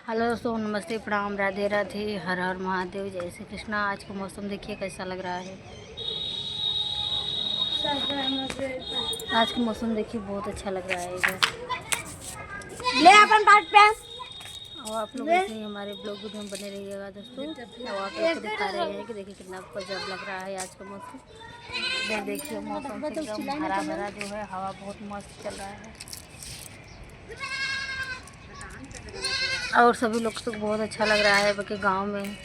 Hello दोस्तों, नमस्ते, प्रणाम, राधे राधे, हर हर महादेव, जय श्री कृष्णा। आज का मौसम देखिए कैसा लग रहा है। आज का मौसम देखिए बहुत अच्छा लग रहा है इधर। और आप लोग ऐसे ही हमारे ब्लॉग वीडियो में बने रहिएगा दोस्तों। और आप लोग को दिखा रहे हैं कि देखिए कितना गजब लग रहा है आज का मौसम। इधर देखिए मौसम एकदम हरा भरा जो है, हवा बहुत मस्त चल रहा है और सभी लोग को बहुत अच्छा लग रहा है। बाकी गांव में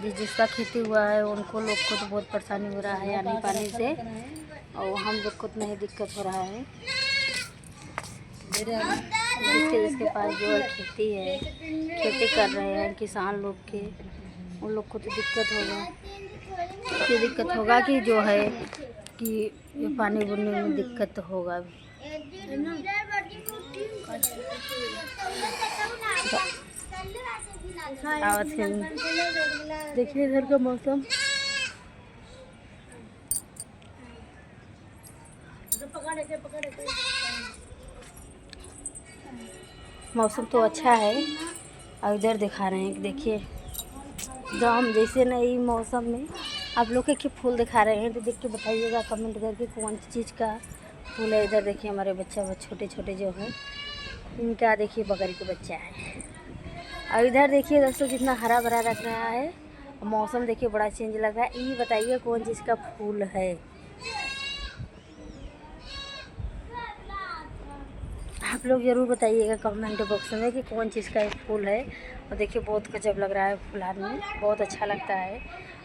जिसका खेती हुआ है उनको लोग को तो बहुत परेशानी हो रहा है आने पानी से, और हम लोग को तो नहीं दिक्कत हो रहा है। जिसके पास जो है खेती कर रहे हैं किसान लोग के, उन लोग को तो दिक्कत होगा कि जो है कि पानी बुनने में दिक्कत होगा। देखिए इधर का मौसम तो अच्छा है। और इधर दिखा रहे हैं कि देखिए हम जैसे नई मौसम में आप लोग के फूल दिखा रहे हैं, तो देख के बताइएगा कमेंट करके कौन सी चीज़ का फूल है। इधर देखिए हमारे बच्चा बहुत छोटे छोटे जो है, इनका देखिए बकरी के बच्चा है। और इधर देखिए दोस्तों कितना हरा भरा लग रहा है। मौसम देखिए बड़ा चेंज लग रहा है। ये बताइए कौन चीज़ का फूल है, आप लोग ज़रूर बताइएगा कमेंट बॉक्स में कि कौन चीज़ का एक फूल है। और देखिए बहुत गजब लग रहा है, फुलार में बहुत अच्छा लगता है।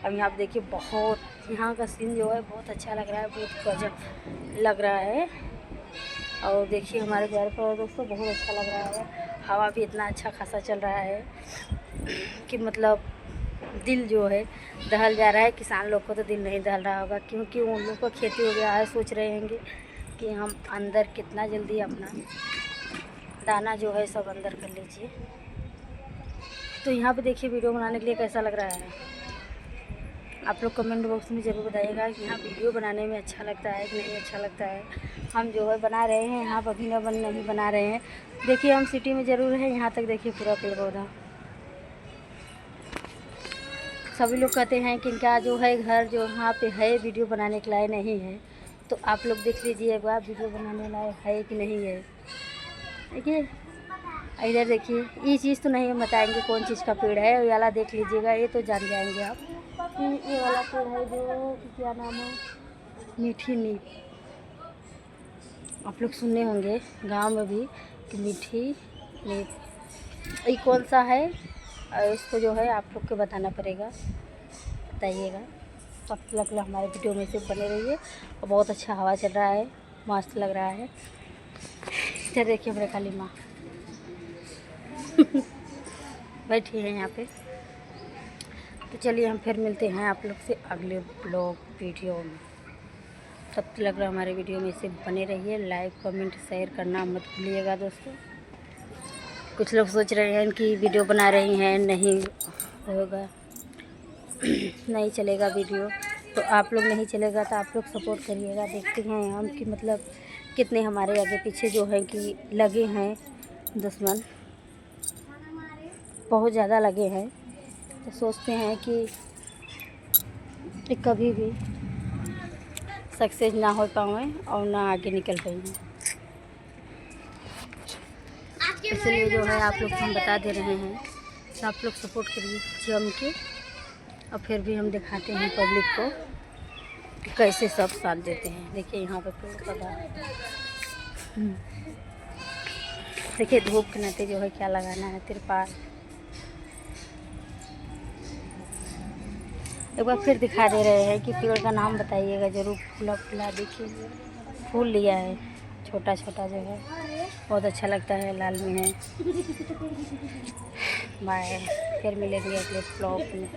अब यहाँ पे देखिए बहुत यहाँ का सीन जो है बहुत अच्छा लग रहा है, बहुत गजब लग रहा है। और देखिए हमारे घर पर दोस्तों बहुत अच्छा लग रहा है। हवा भी इतना अच्छा खासा चल रहा है कि मतलब दिल जो है दहल जा रहा है। किसान लोग को तो दिल नहीं दहल रहा होगा, क्योंकि उन लोग को खेती हो गया है। सोच रहे होंगे कि हम अंदर कितना जल्दी अपना दाना जो है सब अंदर कर लीजिए। तो यहाँ पे देखिए वीडियो बनाने के लिए कैसा लग रहा है, आप लोग कमेंट बॉक्स में ज़रूर बताइएगा कि यहाँ वीडियो बनाने में अच्छा लगता है कि नहीं अच्छा लगता है। हम जो है बना रहे हैं, यहाँ अभी नहीं बना रहे हैं। देखिए हम सिटी में ज़रूर है, यहाँ तक देखिए पूरा पेड़ पौधा। सभी लोग कहते हैं कि इनका जो है घर जो यहाँ पे है वीडियो बनाने के लायक नहीं है। तो आप लोग देख लीजिए एक बार वीडियो बनाने लायक है कि नहीं है। देखिए इधर देखिए ये चीज़ तो नहीं हम बताएंगे कौन चीज़ का पेड़ है, ये वाला देख लीजिएगा, ये तो जान जाएंगे आप कि ये वाला पेड़ है जो क्या नाम है, मीठी नीम। आप लोग सुने होंगे गांव में भी कि मीठी नीम ये कौन सा है, और इसको जो है आप लोग को बताना पड़ेगा, बताइएगा। तो आप लोग हमारे वीडियो में से बने रहिए। और बहुत अच्छा हवा चल रहा है, मस्त लग रहा है। इधर देखिए हमारे काली माँ बैठी है यहाँ पे। तो चलिए हम फिर मिलते हैं आप लोग से अगले ब्लॉग वीडियो में। तब तक हमारे वीडियो में से बने रहिए। लाइक कमेंट शेयर करना मत भूलिएगा दोस्तों। कुछ लोग सोच रहे हैं कि वीडियो बना रही हैं नहीं होगा नहीं चलेगा वीडियो, तो आप लोग नहीं चलेगा तो आप लोग सपोर्ट करिएगा। देखते हैं हम कि मतलब कितने हमारे आगे पीछे जो है कि लगे हैं दुश्मन, बहुत ज़्यादा लगे हैं। तो सोचते हैं कि कभी भी सक्सेस ना हो पाएँ और ना आगे निकल पाएँ। इसलिए जो है आप लोग को हम बता दे रहे हैं तो आप लोग सपोर्ट करिए जम के। और फिर भी हम दिखाते हैं पब्लिक को कि कैसे सब साथ देते हैं। देखिए यहाँ पे पेड़ पौधा, देखिए धूप के नाते जो है क्या लगाना है, तिरपाल। एक बार फिर दिखा दे रहे हैं कि पेड़ का नाम बताइएगा ज़रूर। फूला देखिए फूल लिया है छोटा छोटा जो है, बहुत अच्छा लगता है, लाल में है। बाय, फिर मिलेंगे अगले ब्लॉग में।